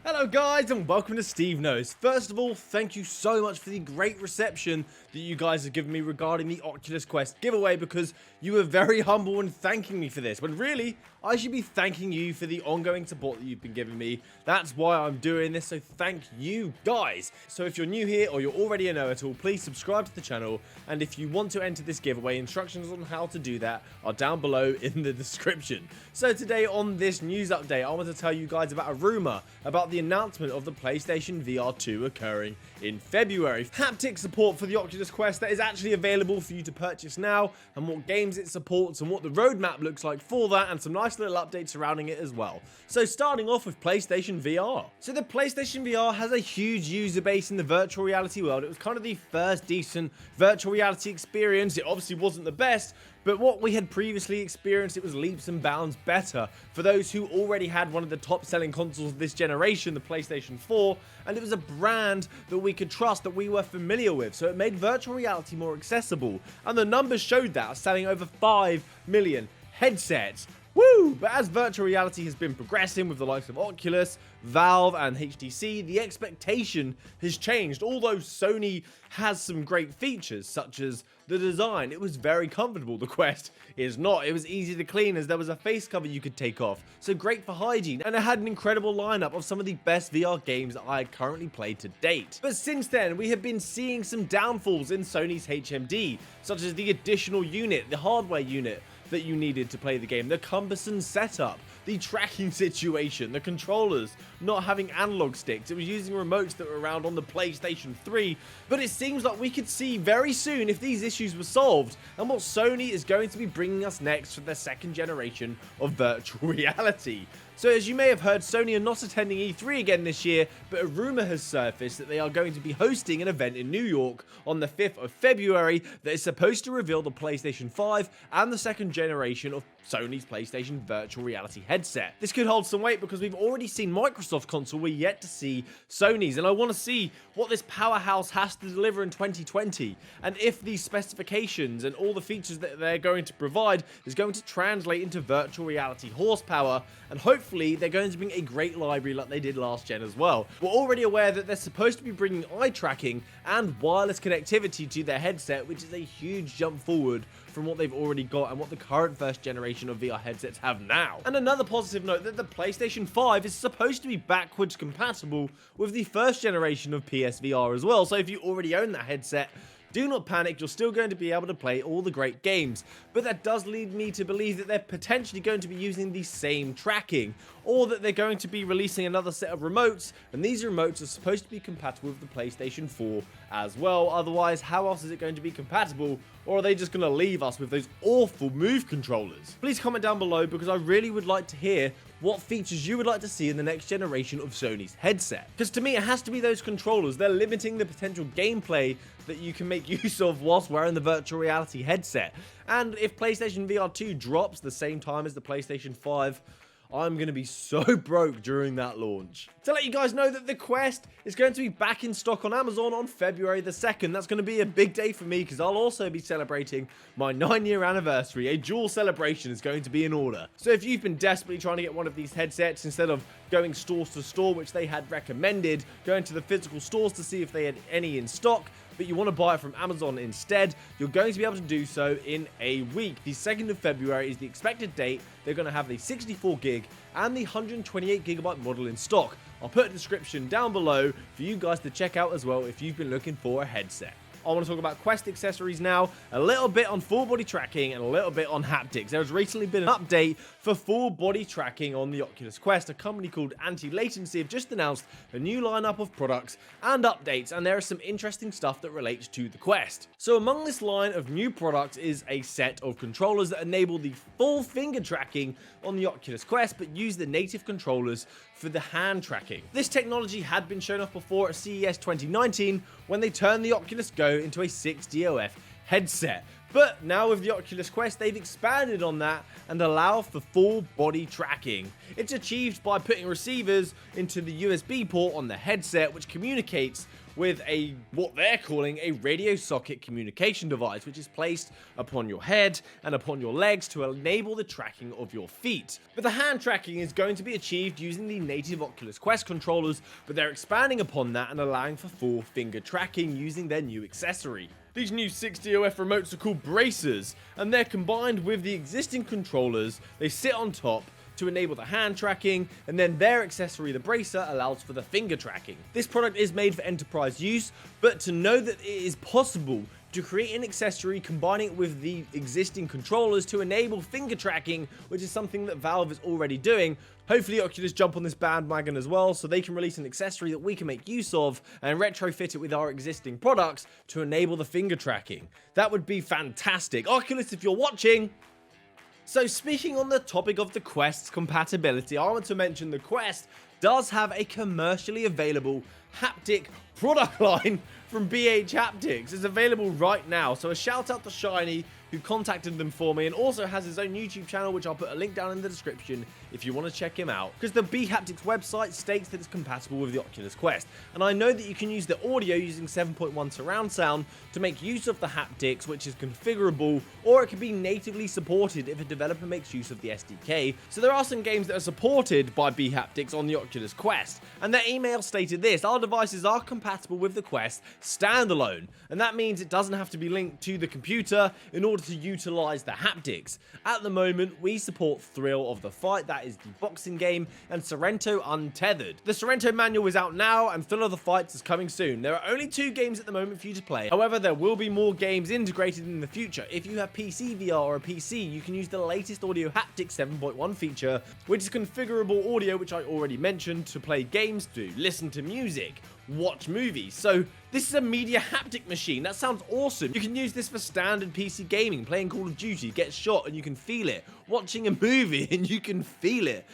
Hello guys and welcome to SteveKnows. First of all, thank you so much for the great reception that you guys have given me regarding the Oculus Quest giveaway, because you were very humble in thanking me for this, when really, I should be thanking you for the ongoing support that you've been giving me. That's why I'm doing this, so thank you guys. So if you're new here or you're already a know-it-all, please subscribe to the channel, and if you want to enter this giveaway, instructions on how to do that are down below in the description. So today on this news update, I want to tell you guys about a rumor about the announcement of the PlayStation VR2 occurring in February. Haptic support for the Oculus Quest that is actually available for you to purchase now, and what games it supports and what the roadmap looks like for that, and some nice little updates surrounding it as well. So starting off with PlayStation VR. So the PlayStation VR has a huge user base in the virtual reality world. It was kind of the first decent virtual reality experience. It obviously wasn't the best, but what we had previously experienced, it was leaps and bounds better for those who already had one of the top selling consoles of this generation, the PlayStation 4, and it was a brand that we could trust, that we were familiar with, so it made virtual reality more accessible, and the numbers showed that, selling over 5 million headsets. Woo! But as virtual reality has been progressing with the likes of Oculus, Valve and HTC, the expectation has changed. Although Sony has some great features such as the design, it was very comfortable. The Quest is not. It was easy to clean as there was a face cover you could take off, so great for hygiene, and it had an incredible lineup of some of the best VR games that I had currently played to date. But since then, we have been seeing some downfalls in Sony's HMD, such as the additional unit, the hardware unit that you needed to play the game, the cumbersome setup, the tracking situation, the controllers not having analog sticks. It was using remotes that were around on the PlayStation 3, but it seems like we could see very soon if these issues were solved and what Sony is going to be bringing us next for their second generation of virtual reality. So as you may have heard, Sony are not attending E3 again this year, but a rumor has surfaced that they are going to be hosting an event in New York on the 5th of February that is supposed to reveal the PlayStation 5 and the second generation of Sony's PlayStation virtual reality headset. This could hold some weight because we've already seen Microsoft console, we're yet to see Sony's, and I want to see what this powerhouse has to deliver in 2020, and if these specifications and all the features that they're going to provide is going to translate into virtual reality horsepower, and hopefully they're going to bring a great library like they did last gen as well. We're already aware that they're supposed to be bringing eye tracking and wireless connectivity to their headset, which is a huge jump forward from what they've already got and what the current first generation of VR headsets have now. And another positive note, that the PlayStation 5 is supposed to be backwards compatible with the first generation of PSVR as well, so if you already own that headset, do not panic, you're still going to be able to play all the great games. But that does lead me to believe that they're potentially going to be using the same tracking, or that they're going to be releasing another set of remotes, and these remotes are supposed to be compatible with the PlayStation 4 as well. Otherwise, how else is it going to be compatible? Or are they just going to leave us with those awful Move controllers? Please comment down below, because I really would like to hear what features you would like to see in the next generation of Sony's headset. Because to me, it has to be those controllers. They're limiting the potential gameplay that you can make use of whilst wearing the virtual reality headset. And if PlayStation VR 2 drops the same time as the PlayStation 5, I'm going to be so broke during that launch. To let you guys know that the Quest is going to be back in stock on Amazon on February the 2nd. That's going to be a big day for me because I'll also be celebrating my 9-year anniversary. A dual celebration is going to be in order. So if you've been desperately trying to get one of these headsets, instead of going store to store, which they had recommended, going to the physical stores to see if they had any in stock, but you want to buy it from Amazon instead, you're going to be able to do so in a week. The 2nd of February is the expected date. They're going to have the 64 gig and the 128 gigabyte model in stock. I'll put a description down below for you guys to check out as well if you've been looking for a headset. I want to talk about Quest accessories now, a little bit on full body tracking and a little bit on haptics. There has recently been an update for full body tracking on the Oculus Quest. A company called antiLatency have just announced a new lineup of products and updates, and there is some interesting stuff that relates to the Quest. So among this line of new products is a set of controllers that enable the full finger tracking on the Oculus Quest, but use the native controllers for the hand tracking. This technology had been shown off before at CES 2019 when they turned the Oculus Go into a 6DOF headset. But now with the Oculus Quest, they've expanded on that and allow for full body tracking. It's achieved by putting receivers into the USB port on the headset, which communicates with what they're calling a radio socket communication device, which is placed upon your head and upon your legs to enable the tracking of your feet. But the hand tracking is going to be achieved using the native Oculus Quest controllers, but they're expanding upon that and allowing for full finger tracking using their new accessory. These new 6DOF remotes are called bracers, and they're combined with the existing controllers. They sit on top to enable the hand tracking, and then their accessory, the bracer, allows for the finger tracking. This product is made for enterprise use, but to know that it is possible to create an accessory combining it with the existing controllers to enable finger tracking, which is something that Valve is already doing. Hopefully Oculus jump on this bandwagon as well, so they can release an accessory that we can make use of and retrofit it with our existing products to enable the finger tracking. That would be fantastic. Oculus, if you're watching. So speaking on the topic of the Quest's compatibility, I want to mention the Quest does have a commercially available haptic product line from BH Haptics. It's available right now, so a shout out to Shynee, who contacted them for me, and also has his own YouTube channel, which I'll put a link down in the description if you want to check him out, because the Bhaptics website states that it's compatible with the Oculus Quest, and I know that you can use the audio using 7.1 surround sound to make use of the haptics, which is configurable, or it can be natively supported if a developer makes use of the SDK. So there are some games that are supported by Bhaptics on the Oculus Quest, and their email stated this: our devices are compatible with the Quest standalone, and that means it doesn't have to be linked to the computer in order to utilize the haptics. At the moment, we support Thrill of the Fight, that is the boxing game, and Sorrento Untethered. The Sorrento manual is out now, and Thrill of the Fight is coming soon. There are only 2 games at the moment for you to play. However, there will be more games integrated in the future. If you have PSVR or a PC, you can use the latest Audio Haptic 7.1 feature, which is configurable audio, which I already mentioned, to play games, to listen to music, watch movies. So this is a media haptic machine. That sounds awesome. You can use this for standard PC gaming, playing Call of Duty, get shot and you can feel it, watching a movie and you can feel it,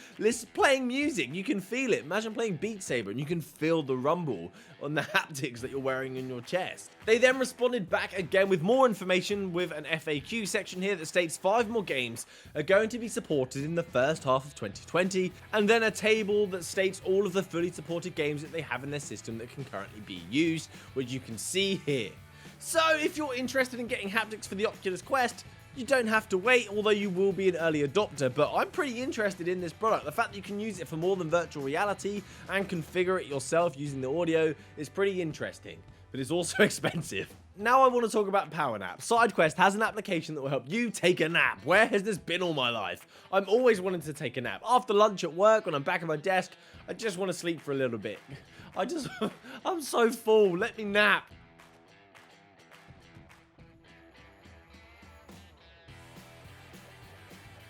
playing music, you can feel it. Imagine playing Beat Saber and you can feel the rumble on the haptics that you're wearing in your chest. They then responded back again with more information, with an FAQ section here that states 5 more games are going to be supported in the first half of 2020, and then a table that states all of the fully supported games that they have in their system that can currently be used, which you can see here. So if you're interested in getting haptics for the Oculus Quest, you don't have to wait, although you will be an early adopter, but I'm pretty interested in this product. The fact that you can use it for more than virtual reality and configure it yourself using the audio is pretty interesting, but it's also expensive. Now I want to talk about PowerNap. SideQuest has an application that will help you take a nap. Where has this been all my life? I'm always wanting to take a nap. After lunch at work, when I'm back at my desk, I just want to sleep for a little bit. I'm so full, let me nap.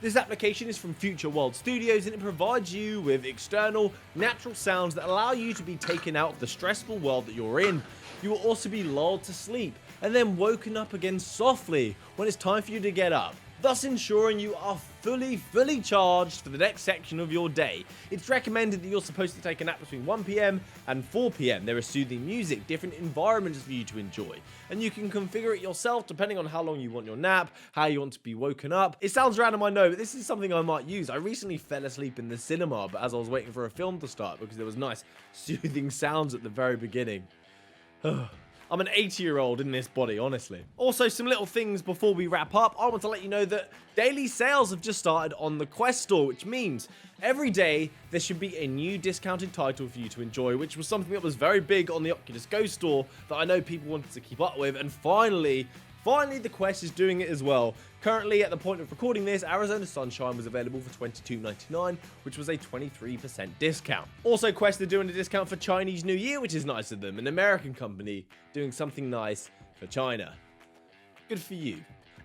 This application is from Future World Studios, and it provides you with external, natural sounds that allow you to be taken out of the stressful world that you're in. You will also be lulled to sleep, and then woken up again softly when it's time for you to get up, thus ensuring you are fully charged for the next section of your day. It's recommended that you're supposed to take a nap between 1 PM and 4 PM. There is soothing music, different environments for you to enjoy, and you can configure it yourself depending on how long you want your nap, how you want to be woken up. It sounds random, I know, but this is something I might use. I recently fell asleep in the cinema, but as I was waiting for a film to start, because there was nice soothing sounds at the very beginning. I'm an 80-year-old in this body, honestly. Also, some little things before we wrap up. I want to let you know that daily sales have just started on the Quest store, which means every day there should be a new discounted title for you to enjoy, which was something that was very big on the Oculus Go store that I know people wanted to keep up with, and finally, the Quest is doing it as well. Currently, at the point of recording this, Arizona Sunshine was available for $22.99, which was a 23% discount. Also, Quest are doing a discount for Chinese New Year, which is nice of them. An American company doing something nice for China. Good for you.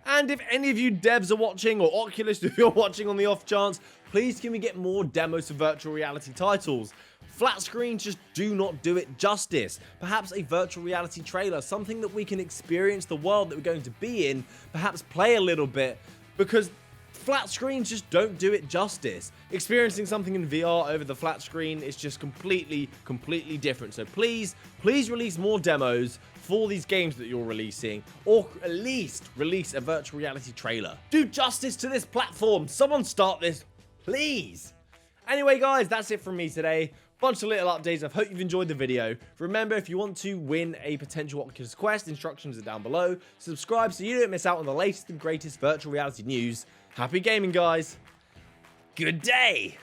And if any of you devs are watching, or Oculus, if you're watching on the off chance, please can we get more demos of virtual reality titles? Flat screens just do not do it justice. Perhaps a virtual reality trailer, something that we can experience the world that we're going to be in, perhaps play a little bit, because Flat screens just don't do it justice. Experiencing something in VR over the flat screen is just completely different. So please release more demos for these games that you're releasing, or at least release a virtual reality trailer. Do justice to this platform. Someone start this, please. Anyway, guys, that's it from me today. Bunch of little updates. I hope you've enjoyed the video. Remember, if you want to win a potential Oculus Quest, instructions are down below. Subscribe so you don't miss out on the latest and greatest virtual reality news. Happy gaming, guys. Good day.